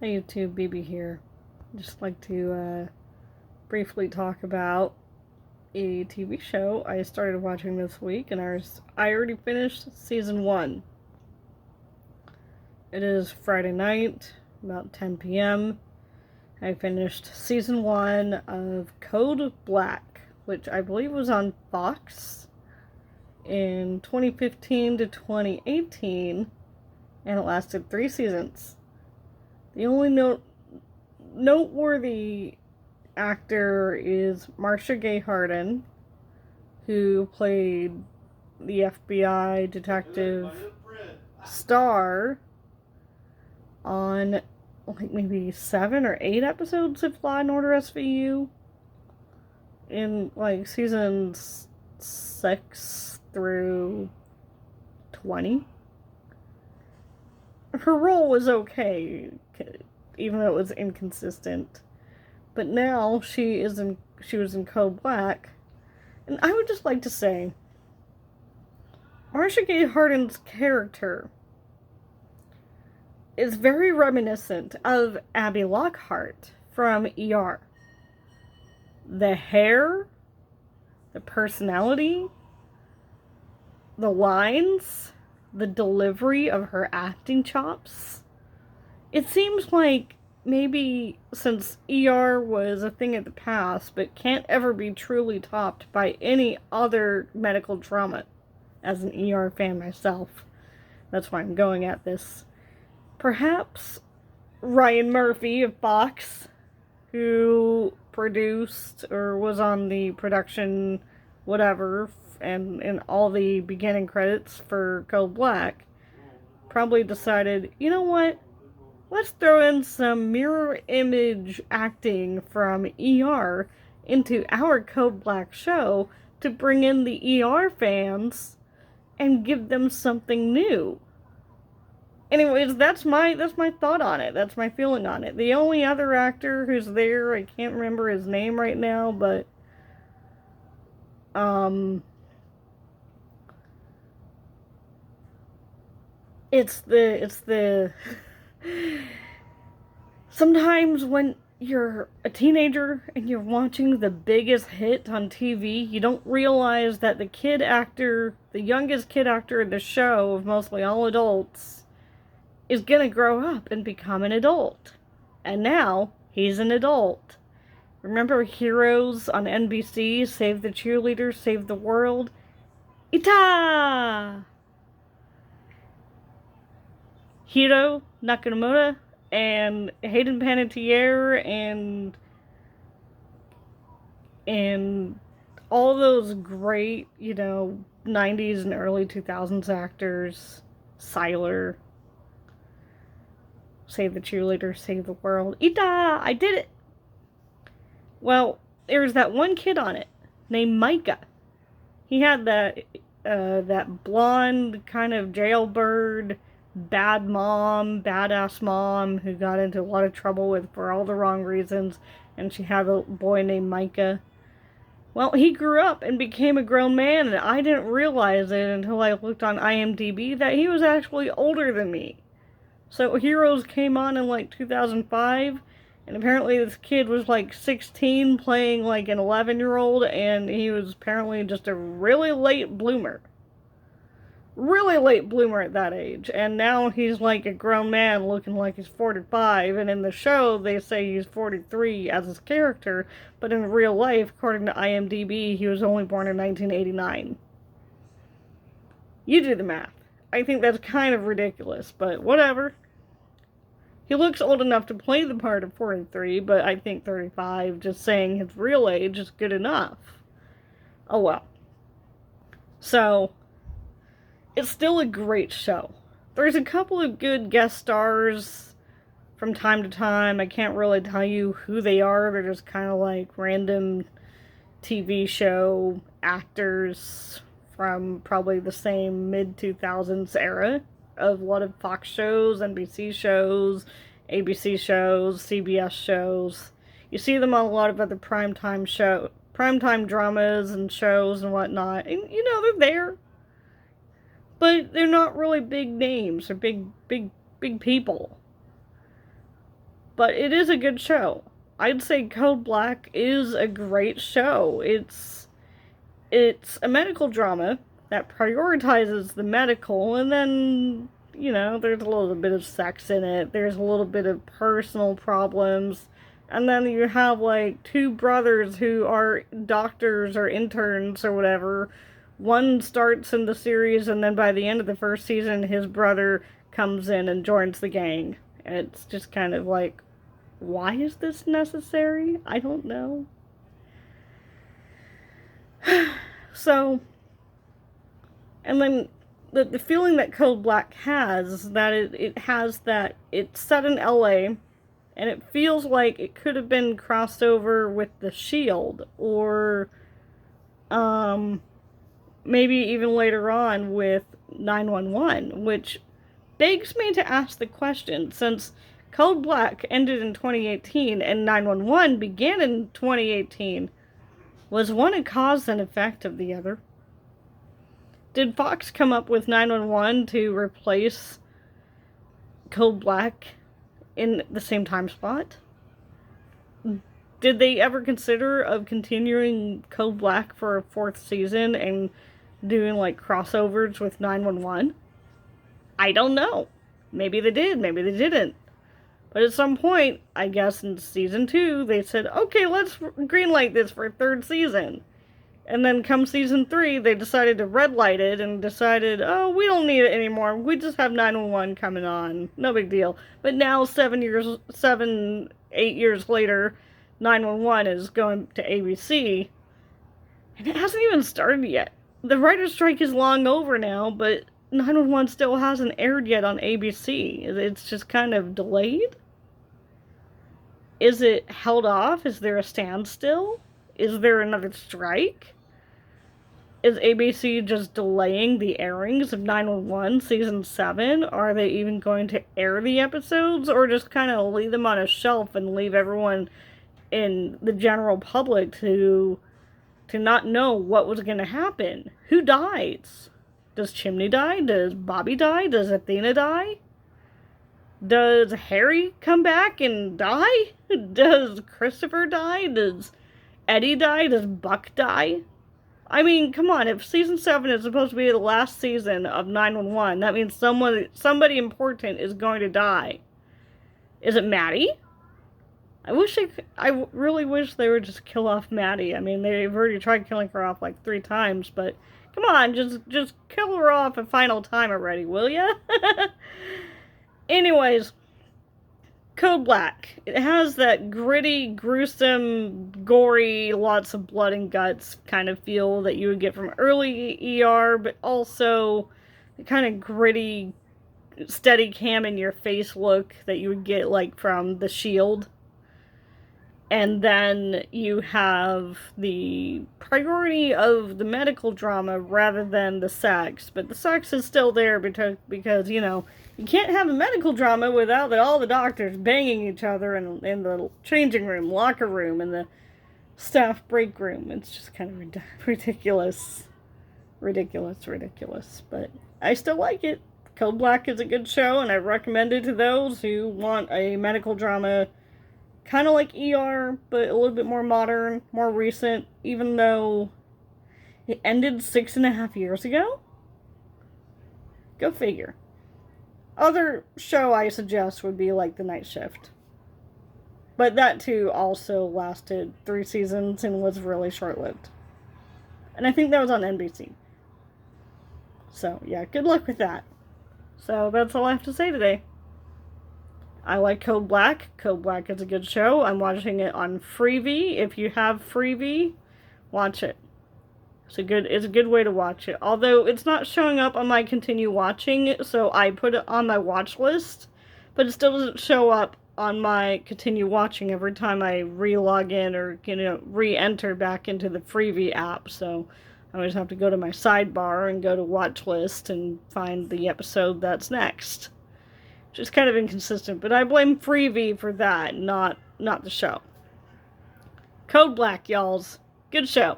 Hey YouTube, BB here. Just like to briefly talk about a TV show I started watching this week, and I already finished season 1. It is Friday night, about 10 p.m. I finished season 1 of Code Black, which I believe was on Fox in 2015 to 2018, and it lasted 3 seasons. The only noteworthy actor is Marcia Gay Harden, who played the FBI detective Star on like maybe 7 or 8 episodes of Law and Order SVU in like seasons 6 through 20. Her role was okay, even though it was inconsistent. But now she was in Code Black, and I would just like to say, Marcia Gay Harden's character is very reminiscent of Abby Lockhart from ER. The hair, the personality, the lines, the delivery of her acting chops. It seems like maybe since ER was a thing of the past, but can't ever be truly topped by any other medical drama, as an ER fan myself. That's why I'm going at this. Perhaps Ryan Murphy of Fox, who produced or was on the production whatever and in all the beginning credits for Code Black, probably decided, you know what? Let's throw in some mirror image acting from ER into our Code Black show to bring in the ER fans and give them something new. Anyways, that's my thought on it. That's my feeling on it. The only other actor who's there, I can't remember his name right now, but it's the sometimes when you're a teenager and you're watching the biggest hit on TV, you don't realize that the youngest kid actor in the show, of mostly all adults, is gonna grow up and become an adult. And now, he's an adult. Remember Heroes on NBC? Save the Cheerleaders, Save the World? Ita! Hiro Nakamura and Hayden Panettiere and all those great, 90s and early 2000s actors. Siler, Save the Cheerleader, Save the World. Ita! I did it! Well, there's that one kid on it named Micah. He had that blonde kind of jailbird badass mom who got into a lot of trouble for all the wrong reasons, and she had a boy named Micah. Well, he grew up and became a grown man, and I didn't realize it until I looked on IMDb that he was actually older than me. So Heroes came on in like 2005, and apparently this kid was like 16 playing like an 11-year-old, and he was apparently just a really late bloomer. Really late bloomer at that age, and now he's like a grown man looking like he's 45, and in the show they say he's 43 as his character, but in real life, according to IMDb, he was only born in 1989. You do the math. I think that's kind of ridiculous, but whatever. He looks old enough to play the part of 43, but I think 35, just saying his real age, is good enough. Oh well. So, it's still a great show. There's a couple of good guest stars from time to time. I can't really tell you who they are. They're just kind of like random TV show actors from probably the same mid-2000s era of a lot of Fox shows, NBC shows, ABC shows, CBS shows. You see them on a lot of other primetime dramas and shows and whatnot. And, they're there. But they're not really big names or big people. But it is a good show. I'd say Code Black is a great show. It's a medical drama that prioritizes the medical, and then, there's a little bit of sex in it. There's a little bit of personal problems. And then you have like two brothers who are doctors or interns or whatever. One starts in the series, and then by the end of the first season, his brother comes in and joins the gang. And it's just kind of like, why is this necessary? I don't know. So, and then the feeling that Code Black has, that it has that it's set in LA, and it feels like it could have been crossed over with The Shield, or maybe even later on with 911, which begs me to ask the question, since Code Black ended in 2018 and 911 began in 2018, was one a cause and effect of the other? Did Fox come up with 911 to replace Code Black in the same time spot? Did they ever consider of continuing Code Black for a fourth season and doing like crossovers with 911? I don't know. Maybe they did, maybe they didn't. But at some point, I guess in season 2, they said, okay, let's greenlight this for a third season. And then come season 3, they decided to red light it and decided, oh, we don't need it anymore. We just have 911 coming on. No big deal. But now, 8 years later, 911 is going to ABC. And it hasn't even started yet. The writer's strike is long over now, but 911 still hasn't aired yet on ABC. It's just kind of delayed. Is it held off? Is there a standstill? Is there another strike? Is ABC just delaying the airings of 911 season 7? Are they even going to air the episodes, or just kind of leave them on a shelf and leave everyone in the general public to not know what was going to happen? Who dies? Does Chimney die? Does Bobby die? Does Athena die? Does Harry come back and die? Does Christopher die? Does Eddie die? Does Buck die? I mean, come on, if season 7 is supposed to be the last season of 911, that means somebody important is going to die. Is it Maddie? I really wish they would just kill off Maddie. I mean, they've already tried killing her off like 3 times, but come on, just kill her off a final time already, will ya? Anyways, Code Black. It has that gritty, gruesome, gory, lots of blood and guts kind of feel that you would get from early ER, but also the kind of gritty, steady cam in your face look that you would get like from The Shield. And then you have the priority of the medical drama rather than the sex. But the sex is still there because you can't have a medical drama without all the doctors banging each other in the changing room, locker room, and the staff break room. It's just kind of ridiculous. Ridiculous. But I still like it. Code Black is a good show, and I recommend it to those who want a medical drama kind of like ER, but a little bit more modern, more recent, even though it ended 6.5 years ago? Go figure. Other show I suggest would be like The Night Shift. But that too also lasted 3 seasons and was really short-lived. And I think that was on NBC. So, yeah, good luck with that. So, that's all I have to say today. I like Code Black. Code Black is a good show. I'm watching it on Freevee. If you have Freevee, watch it. It's a good way to watch it. Although it's not showing up on my continue watching, so I put it on my watch list, but it still doesn't show up on my continue watching every time I re-log in or re-enter back into the Freevee app. So I always have to go to my sidebar and go to watch list and find the episode that's next. Just kind of inconsistent, but I blame Freevee for that, not the show. Code Black, y'alls. Good show.